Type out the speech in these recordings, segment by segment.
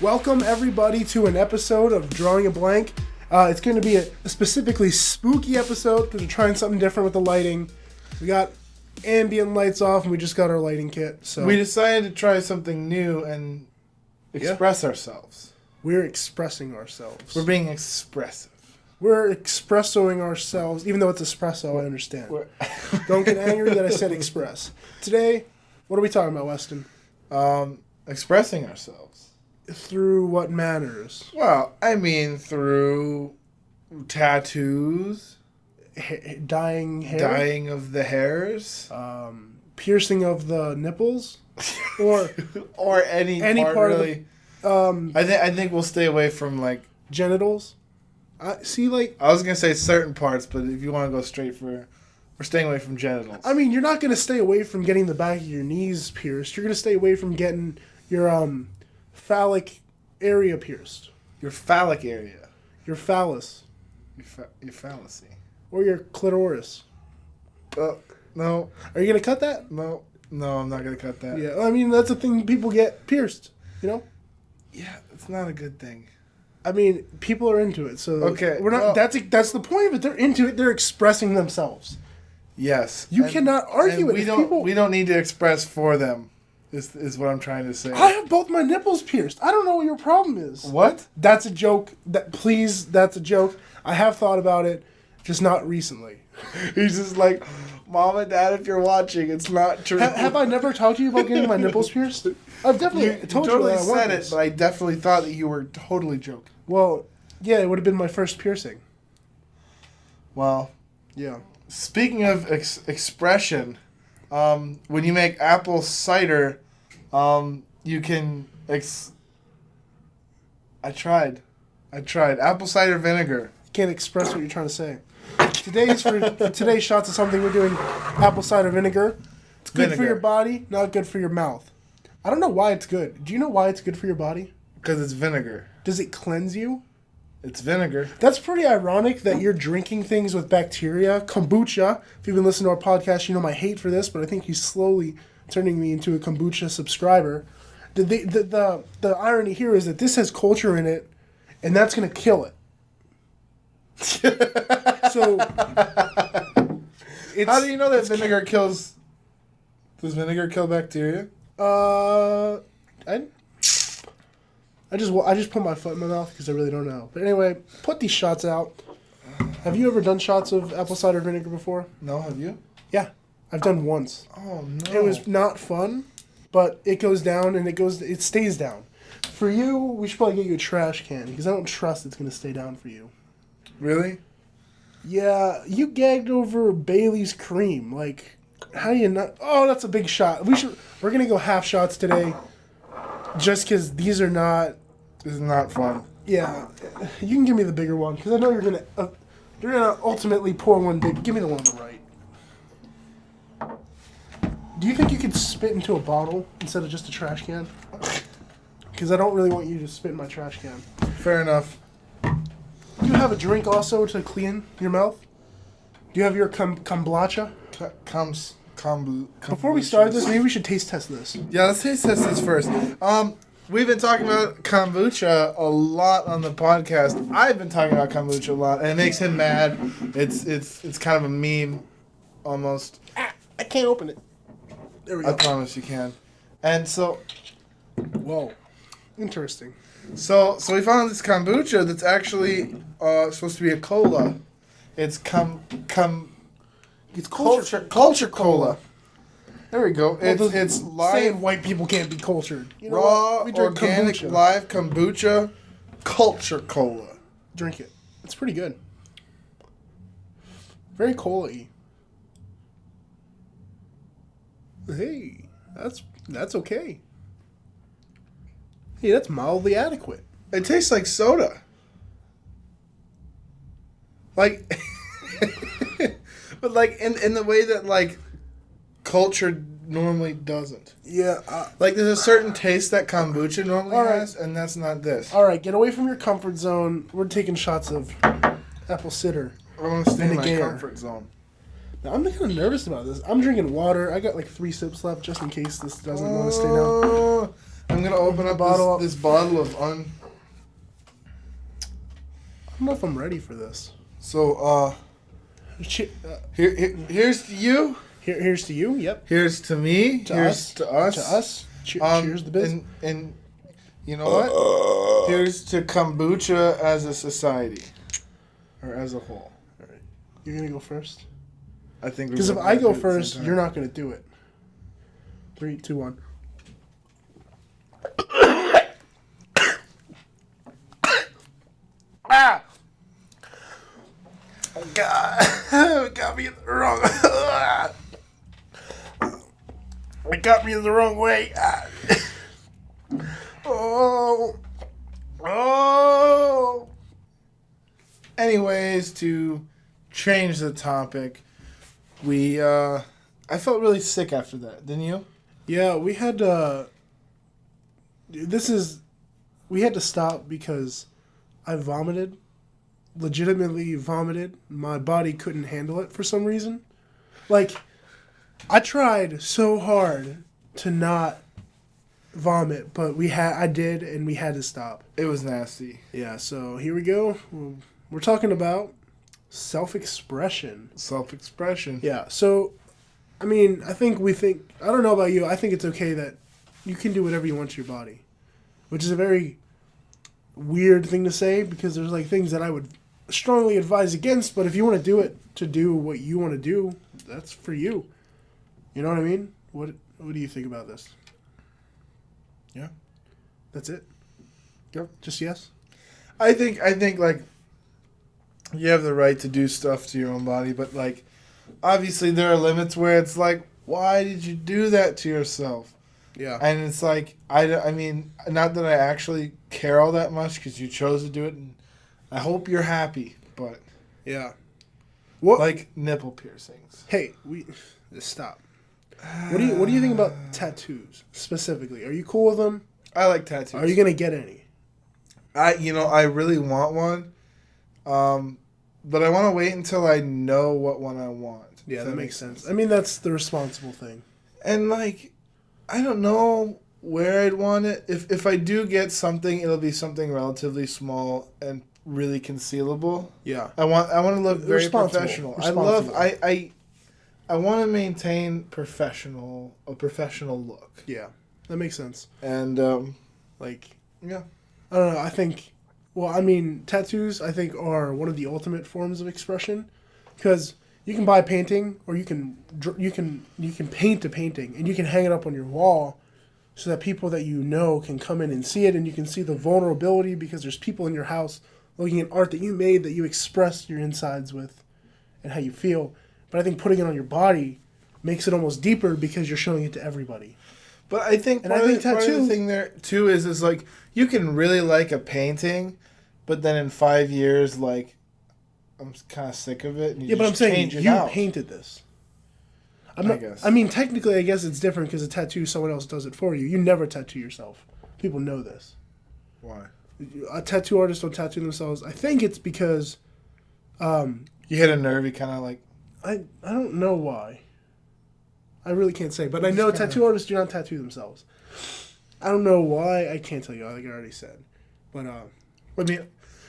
Welcome everybody to an episode of Drawing a Blank. It's going to be a specifically spooky episode because we're trying something different with the lighting. We got ambient lights off and we just got our lighting kit. So we decided to try something new and express ourselves. We're expressing ourselves. We're being expressive. We're expressoing ourselves, even though it's espresso, I understand. Don't get angry that I said express. Today, what are we talking about, Weston? Expressing ourselves. Through what manners? Well, I mean through tattoos. Dyeing hair? Dyeing of the hairs. Piercing of the nipples? Or any part really. I think we'll stay away from, like... genitals? I was going to say certain parts, but if you want to go straight for... We're staying away from genitals. I mean, you're not going to stay away from getting the back of your knees pierced. You're going to stay away from getting your phallic area pierced. Your phallic area. Your phallus. Your fallacy. Or your clitoris. No. Are you going to cut that? No, I'm not going to cut that. Yeah, I mean, that's a thing people get pierced, you know? Yeah, it's not a good thing. I mean, people are into it, so okay. We're not. That's the point of it. They're into it. They're expressing themselves. Yes, you cannot argue it. We don't need to express for them. Is what I'm trying to say. I have both my nipples pierced. I don't know what your problem is. What? That's a joke. That's a joke. I have thought about it, just not recently. He's just like, Mom and Dad, if you're watching, it's not true. Have I never talked to you about getting my nipples pierced? I've definitely told you that I want said it, but I definitely thought that you were totally joking. Well, yeah, it would have been my first piercing. Well, yeah. Speaking of expression, when you make apple cider, you can I tried apple cider vinegar. You can't express what you're trying to say. For today's shots of something we're doing apple cider vinegar. It's good for your body, not good for your mouth. I don't know why it's good. Do you know why it's good for your body? Because it's vinegar. Does it cleanse you? It's vinegar. That's pretty ironic that you're drinking things with bacteria. Kombucha. If you've been listening to our podcast, you know my hate for this, but I think he's slowly turning me into a kombucha subscriber. The irony here is that this has culture in it, and that's going to kill it. So, how do you know that vinegar kills? Does vinegar kill bacteria? I just put my foot in my mouth because I really don't know. But anyway, put these shots out. Have you ever done shots of apple cider vinegar before? No, have you? Yeah, I've done once. Oh no! It was not fun, but it goes down and it stays down. For you, we should probably get you a trash can because I don't trust it's going to stay down for you. Really? Yeah, you gagged over Bailey's cream. Like, how do you not? Oh, that's a big shot. We're gonna go half shots today, just because these are not. This is not fun. Yeah, you can give me the bigger one because I know you're gonna ultimately pour one big. Give me the one on the right. Do you think you could spit into a bottle instead of just a trash can? Because I don't really want you to spit in my trash can. Fair enough. Do you have a drink also to clean your mouth? Do you have your kombucha? Before we start this, maybe we should taste test this. Yeah, let's taste test this first. We've been talking about kombucha a lot on the podcast. I've been talking about kombucha a lot, and it makes him mad. It's kind of a meme, almost. I can't open it. There we go. I promise you can. And so, whoa, interesting. So we found this kombucha that's actually supposed to be a cola. It's It's culture cola. There we go. It's live. Saying white people can't be cultured. You know raw, we drink organic, kombucha. live kombucha, culture cola. Drink it. It's pretty good. Very cola-y. Hey, that's okay. Hey, that's mildly adequate. It tastes like soda. Like, but like in the way that like culture normally doesn't. Yeah. Like there's a certain taste that kombucha normally has, and that's not this. All right, get away from your comfort zone. We're taking shots of apple cider. I want to stay in my comfort zone. Now, I'm kind of nervous about this. I'm drinking water. I got like 3 sips left just in case this doesn't want to stay down. I'm gonna open up this bottle of I don't know if I'm ready for this. So, here's to you. Here's to you. Yep. Here's to me. Here's to us. To us. Cheers the biz. And you know what? Here's to kombucha as a society, or as a whole. All right. You're gonna go first. I think because if I go first, you're not gonna do it. 3, 2, 1. Ah! God, got me in the wrong. It got me in the wrong way. Oh. Anyways, to change the topic, I felt really sick after that, didn't you? Yeah, we had we had to stop because I vomited. Legitimately vomited. My body couldn't handle it for some reason. Like, I tried so hard to not vomit, but I did, and we had to stop. It was nasty. Yeah, so here we go. We're talking about self-expression. Self-expression. Yeah, so, I mean, I don't know about you, I think it's okay that you can do whatever you want to your body. Which is a very weird thing to say, because there's, like, things that I would strongly advise against, but if you want to do it to do what you want to do, that's for you. You know what I mean? What do you think about this? Yeah. That's it? Yep. Just yes? I think like you have the right to do stuff to your own body, but like obviously there are limits where it's like, why did you do that to yourself? Yeah. And it's like I mean, not that I actually care all that much because you chose to do it, and I hope you're happy, but yeah. What like nipple piercings? Hey, stop. What do you think about tattoos specifically? Are you cool with them? I like tattoos. Are you gonna get any? I really want one, but I want to wait until I know what one I want. Yeah, that makes sense. I mean, that's the responsible thing. And like, I don't know where I'd want it. If I do get something, it'll be something relatively small and really concealable. Yeah, I want to look very professional. I want to maintain a professional look. Yeah, that makes sense. And like, yeah, I don't know. I think, well, I mean, tattoos I think are one of the ultimate forms of expression, because you can buy a painting, or you can paint a painting, and you can hang it up on your wall, so that people that you know can come in and see it, and you can see the vulnerability, because there's people in your house looking at art that you made, that you express your insides with, and how you feel. But I think putting it on your body makes it almost deeper, because you're showing it to everybody. But I think part of the thing there too is like, you can really like a painting, but then in 5 years, like, I'm kind of sick of it. And yeah, but I'm saying you painted this. I guess. I mean, technically, I guess it's different because a tattoo, someone else does it for you. You never tattoo yourself. People know this. Why? A tattoo artist don't tattoo themselves. I think it's because you hit a nerve. You kind of like. I don't know why. I really can't say, but I know tattoo artists do not tattoo themselves. I don't know why. I can't tell you, like I already said. But I mean,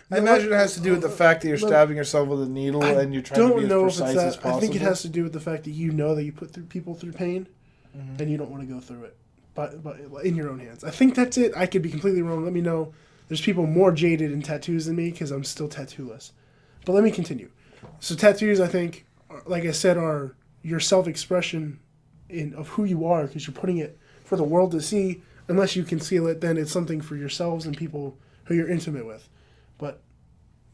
I imagine it has to do with the fact that you're stabbing yourself with a needle and you're trying to be as precise as possible. I think it has to do with the fact that you know that you put people through pain, and you don't want to go through it, but in your own hands. I think that's it. I could be completely wrong. Let me know. There's people more jaded in tattoos than me, because I'm still tattooless. But let me continue. So tattoos, I think, like I said, are your self-expression of who you are, because you're putting it for the world to see. Unless you conceal it, then it's something for yourselves and people who you're intimate with. But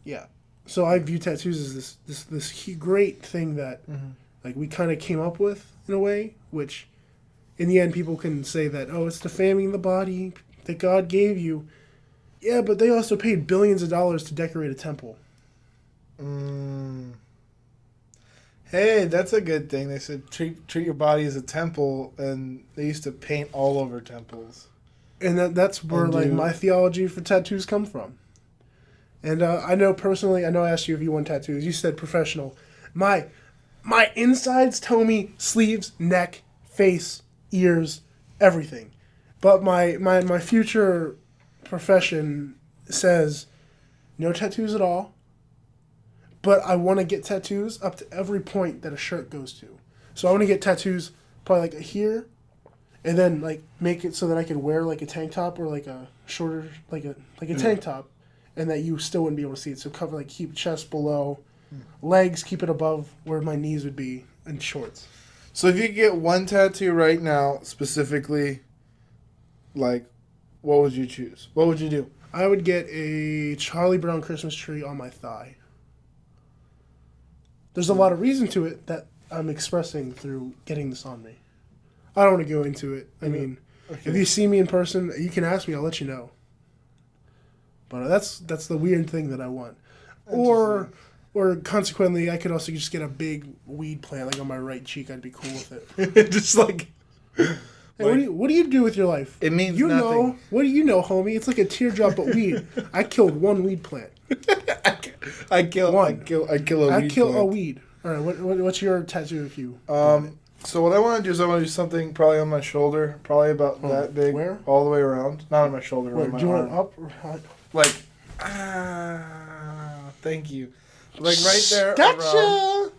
yeah, so I view tattoos as this great thing that like we kind of came up with in a way, which in the end people can say that, oh, it's defaming the body that God gave you. Yeah, but they also paid billions of dollars to decorate a temple. Hey, that's a good thing. They said treat your body as a temple, and they used to paint all over temples. And that's where like my theology for tattoos come from. And I know personally, I asked you if you want tattoos. You said professional. My insides tell me sleeves, neck, face, ears, everything. But my future profession says no tattoos at all. But I want to get tattoos up to every point that a shirt goes to. So I want to get tattoos probably like here, and then like make it so that I could wear like a tank top or like a shorter like a tank top, and that you still wouldn't be able to see it. So cover like keep chest below, legs keep it above where my knees would be, and shorts. So if you could get one tattoo right now, specifically, like, what would you choose? What would you do? I would get a Charlie Brown Christmas tree on my thigh. There's a lot of reason to it that I'm expressing through getting this on me. I don't want to go into it. I mean, if you see me in person, you can ask me. I'll let you know. But that's the weird thing that I want. Or consequently, I could also just get a big weed plant like on my right cheek. I'd be cool with it. Just like... Hey, what do you do with your life? It means you nothing. know. What do you know, homie? It's like a teardrop but weed. I killed one weed plant. I kill a weed. All right. What's your tattoo if you? So what I want to do is I want to do something probably on my shoulder, probably about that big, where? all the way around. Not on my shoulder, Where, on my do you arm. want it up? Or Like, thank you. Like right there. Gotcha. Around.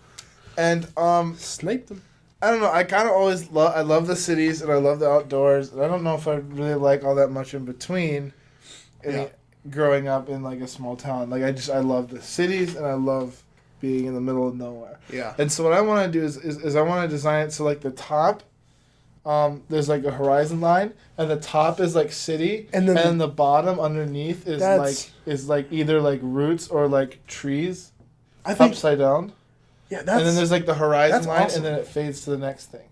And Sniped them. I don't know. I kind of always I love the cities and I love the outdoors. And I don't know if I really like all that much in between. Growing up in like a small town, like I love the cities and I love being in the middle of nowhere. Yeah. And so what I want to do is I want to design it so like the top, there's like a horizon line, and the top is like city, and then the bottom underneath is like either like roots or like trees, I think upside down. Yeah, and then there's like the horizon line, awesome. and then it fades to the next thing.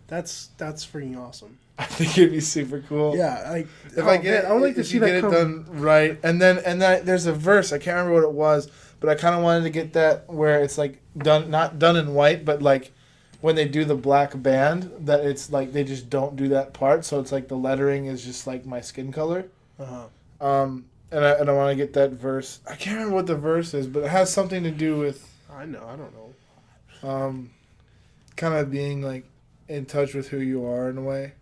That's freaking awesome. I think it'd be super cool. Yeah, if I get it, I would like to see that get it done right. And then there's a verse. I can't remember what it was, but I kind of wanted to get that where it's like not done in white, but like when they do the black band, that it's like they just don't do that part. So it's like the lettering is just like my skin color. And I want to get that verse. I can't remember what the verse is, but it has something to do with. I don't know. Kind of being like in touch with who you are in a way.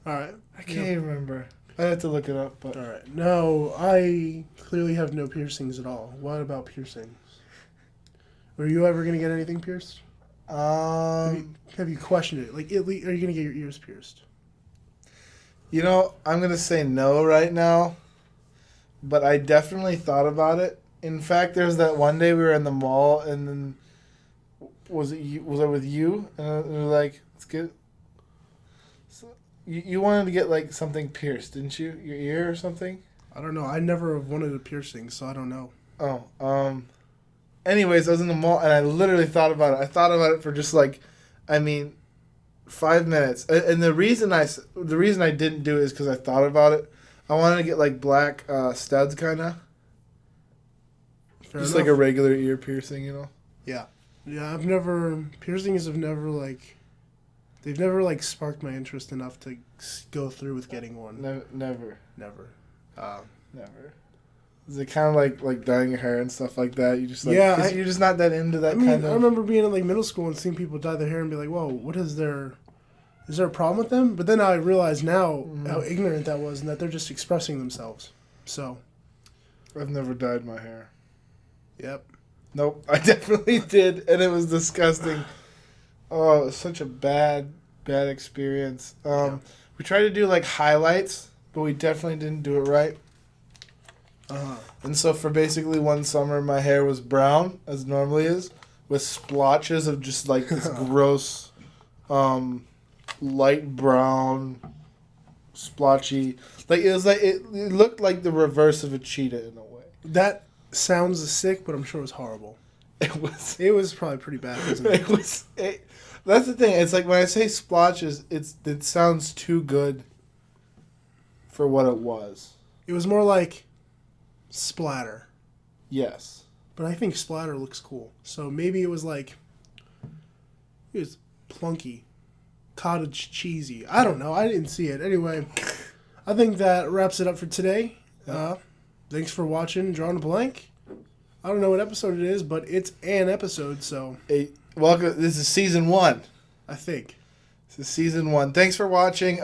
All right. I can't even remember. I have to look it up. But all right. No, I clearly have no piercings at all. What about piercings? Were you ever gonna get anything pierced? Have you questioned it? Like, are you gonna get your ears pierced? You know, I'm gonna say no right now, but I definitely thought about it. In fact, there's that one day we were in the mall, and then was I with you? And we were like, let's get. So you wanted to get like something pierced, didn't you? Your ear or something? I don't know. I never have wanted a piercing, so I don't know. Oh, anyways, I was in the mall and I literally thought about it. I thought about it for just 5 minutes. And the reason I didn't do it is because I thought about it. I wanted to get like black studs, kind of. Just like a regular ear piercing, you know. Yeah. Yeah, piercings have never they've never sparked my interest enough to go through with getting one. Never. Never. Is it kind of like dyeing your hair and stuff like that? You just you're just not that into that kind of. I remember being in middle school and seeing people dye their hair and be like, "Whoa, what is there? Is there a problem with them?" But then I realize now how ignorant that was and that they're just expressing themselves. So, I've never dyed my hair. Yep. Nope, I definitely did, and it was disgusting. Oh, it was such a bad experience. We tried to do highlights, but we definitely didn't do it right. And so for basically one summer, my hair was brown, as it normally is, with splotches of just this gross, light brown, splotchy. It looked like the reverse of a cheetah in a way. That sounds sick, but I'm sure it was horrible. It was probably pretty bad, wasn't it? That's the thing. It's like when I say splotches, it sounds too good for what it was. It was more like splatter. Yes. But I think splatter looks cool. So maybe it was it was plunky, cottage cheesy. I don't know. I didn't see it. Anyway, I think that wraps it up for today. Thanks for watching Drawing a Blank. I don't know what episode it is, but it's an episode, so... Welcome. This is season 1. I think. This is season 1. Thanks for watching.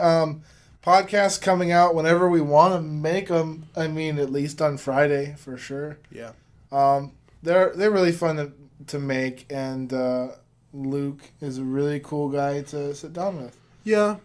Podcasts coming out whenever we want to make them. I mean, at least on Friday for sure. Yeah. They're really fun to make, and Luke is a really cool guy to sit down with. Yeah.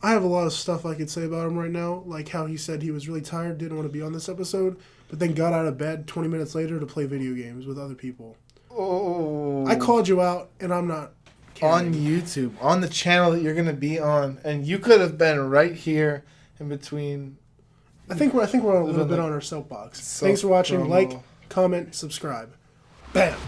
I have a lot of stuff I could say about him right now, like how he said he was really tired, didn't want to be on this episode, but then got out of bed 20 minutes later to play video games with other people. Oh. I called you out, and I'm not kidding. On YouTube, on the channel that you're going to be on, and you could have been right here in between. I think we're a little bit on our soapbox. Thanks for watching. Like, comment, subscribe. Bam.